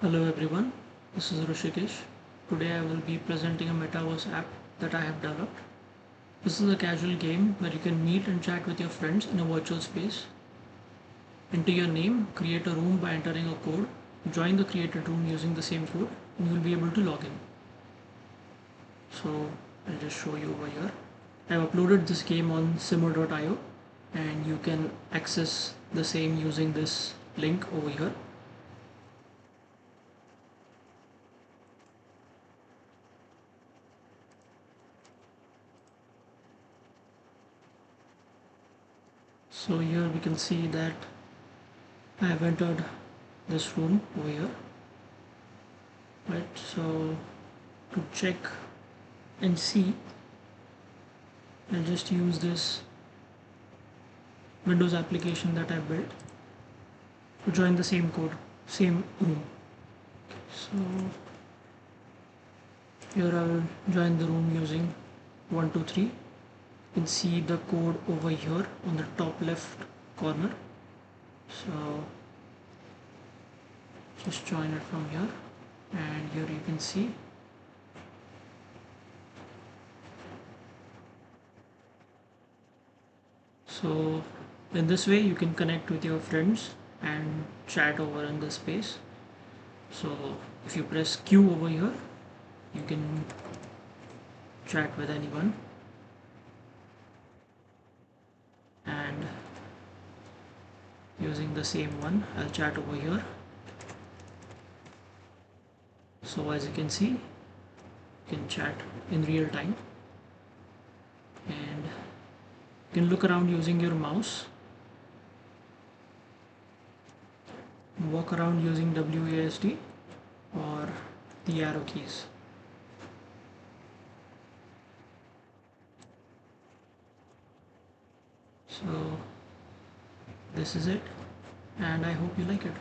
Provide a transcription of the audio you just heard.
Hello everyone, this is Rishikesh. Today I will be presenting a Metaverse app that I have developed. This is a casual game where you can meet and chat with your friends in a virtual space. Enter your name, create a room by entering a code, join the created room using the same code, and you will be able to log in. So I'll just show you over here. I have uploaded this game on simmer.io and you can access the same using this link over here. So here we can see that I have entered this room over here, right? So to check and see, I'll just use this Windows application that I built to join the same code, same room. So here I will join the room using 123. You can see the code over here on the top left corner. So just join it from here, and here you can see. So in this way you can connect with your friends and chat over in this space. So if you press Q over here, you can chat with anyone, and using the same one I'll chat over here. So as you can see, you can chat in real time, and you can look around using your mouse, walk around using WASD or the arrow keys. So this is it, and I hope you like it.